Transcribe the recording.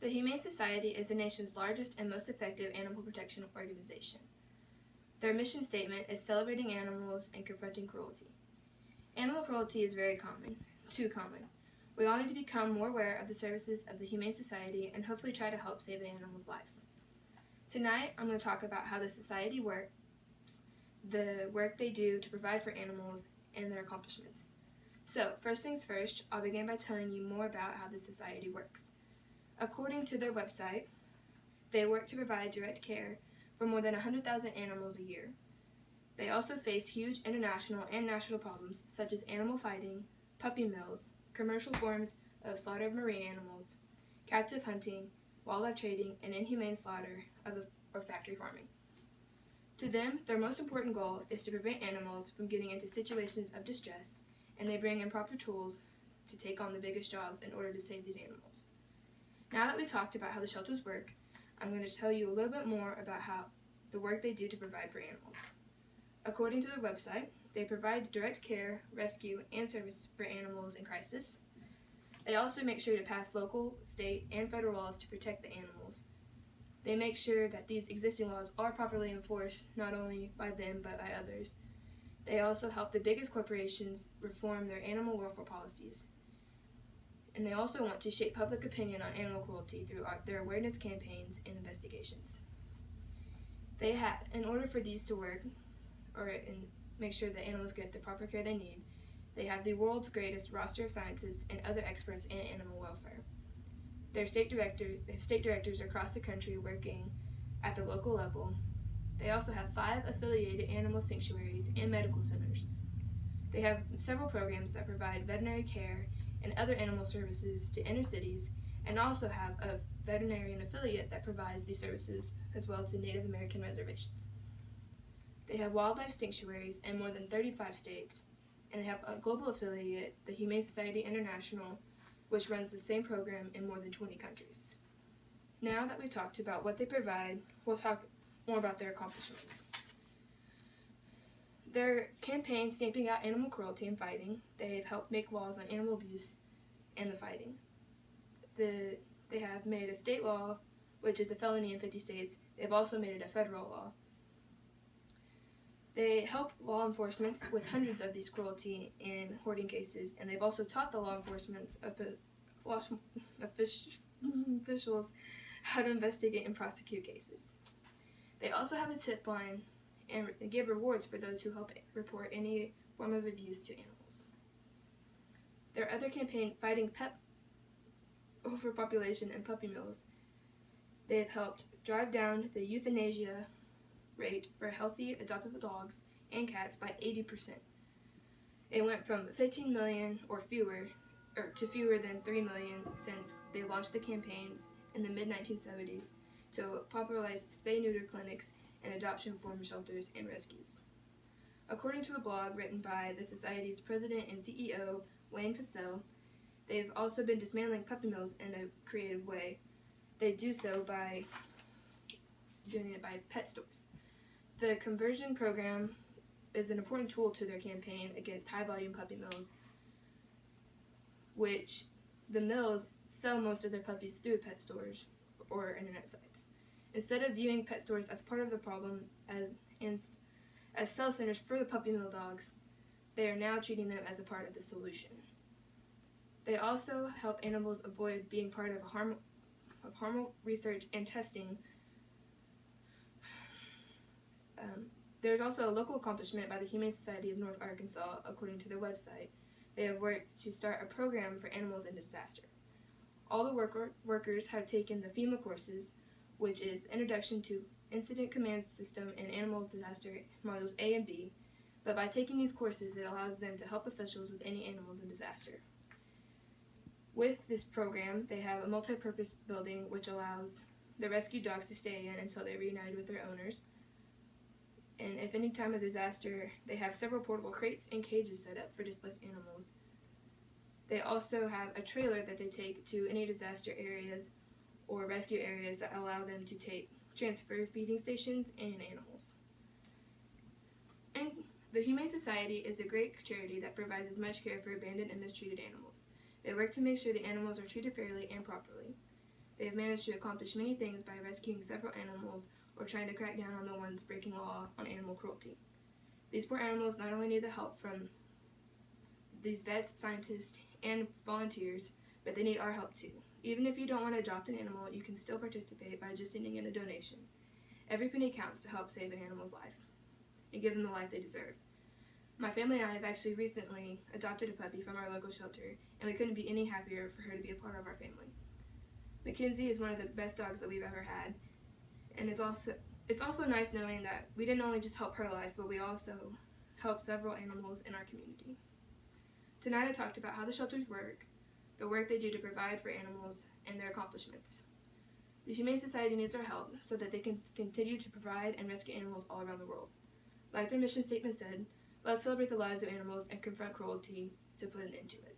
The Humane Society is the nation's largest and most effective animal protection organization. Their mission statement is celebrating animals and confronting cruelty. Animal cruelty is too common. We all need to become more aware of the services of the Humane Society and hopefully try to help save an animal's life. Tonight, I'm going to talk about how the Society works, the work they do to provide for animals, and their accomplishments. So, first things first, I'll begin by telling you more about how the Society works. According to their website, they work to provide direct care for more than 100,000 animals a year. They also face huge international and national problems such as animal fighting, puppy mills, commercial forms of slaughter of marine animals, captive hunting, wildlife trading, and inhumane slaughter or factory farming. To them, their most important goal is to prevent animals from getting into situations of distress, and they bring in proper tools to take on the biggest jobs in order to save these animals. Now that we talked about how the shelters work, I'm going to tell you a little bit more about how the work they do to provide for animals. According to their website, they provide direct care, rescue, and service for animals in crisis. They also make sure to pass local, state, and federal laws to protect the animals. They make sure that these existing laws are properly enforced, not only by them but by others. They also help the biggest corporations reform their animal welfare policies. And they also want to shape public opinion on animal cruelty through their awareness campaigns and investigations. In order for these to work, and make sure that animals get the proper care they need, they have the world's greatest roster of scientists and other experts in animal welfare. They have state directors across the country working at the local level. They also have 5 affiliated animal sanctuaries and medical centers. They have several programs that provide veterinary care and other animal services to inner cities, and also have a veterinarian affiliate that provides these services as well to Native American reservations. They have wildlife sanctuaries in more than 35 states, and they have a global affiliate, the Humane Society International, which runs the same program in more than 20 countries. Now that we've talked about what they provide, we'll talk more about their accomplishments. Their campaign, Stamping Out Animal Cruelty and Fighting, they have helped make laws on animal abuse and the fighting. They have made a state law, which is a felony in 50 states. They've also made it a federal law. They help law enforcement with hundreds of these cruelty and hoarding cases, and they've also taught the law enforcement officials how to investigate and prosecute cases. They also have a tip line and give rewards for those who help report any form of abuse to animals. Their other campaign, Fighting Pet Overpopulation and Puppy Mills, they have helped drive down the euthanasia rate for healthy adoptable dogs and cats by 80%. It went from 15 million or fewer to fewer than 3 million since they launched the campaigns in the mid-1970s to popularize spay-neuter clinics and adoption form shelters and rescues. According to a blog written by the Society's president and CEO, Wayne Pacelle, they've also been dismantling puppy mills in a creative way. They do so by doing it by pet stores. The conversion program is an important tool to their campaign against high-volume puppy mills, which the mills sell most of their puppies through pet stores or internet sites. Instead of viewing pet stores as part of the problem as sell centers for the puppy mill dogs, they are now treating them as a part of the solution. They also help animals avoid being part of harmful research and testing. There's also a local accomplishment by the Humane Society of North Arkansas, according to their website. They have worked to start a program for animals in disaster. All the workers have taken the FEMA courses, which is the Introduction to Incident Command System and Animal Disaster Modules A and B, but by taking these courses, it allows them to help officials with any animals in disaster. With this program, they have a multi-purpose building which allows the rescue dogs to stay in until they're reunited with their owners. And if any time of disaster, they have several portable crates and cages set up for displaced animals. They also have a trailer that they take to any disaster areas or rescue areas that allow them to transfer feeding stations and animals. And the Humane Society is a great charity that provides as much care for abandoned and mistreated animals. They work to make sure the animals are treated fairly and properly. They have managed to accomplish many things by rescuing several animals or trying to crack down on the ones breaking law on animal cruelty. These poor animals not only need the help from these vets, scientists, and volunteers, but they need our help too. Even if you don't want to adopt an animal, you can still participate by just sending in a donation. Every penny counts to help save an animal's life and give them the life they deserve. My family and I have actually recently adopted a puppy from our local shelter, and we couldn't be any happier for her to be a part of our family. Mackenzie is one of the best dogs that we've ever had, and it's also nice knowing that we didn't only just help her life, but we also helped several animals in our community. Tonight I talked about how the shelters work, the work they do to provide for animals, and their accomplishments. The Humane Society needs our help so that they can continue to provide and rescue animals all around the world. Like their mission statement said, let's celebrate the lives of animals and confront cruelty to put an end to it.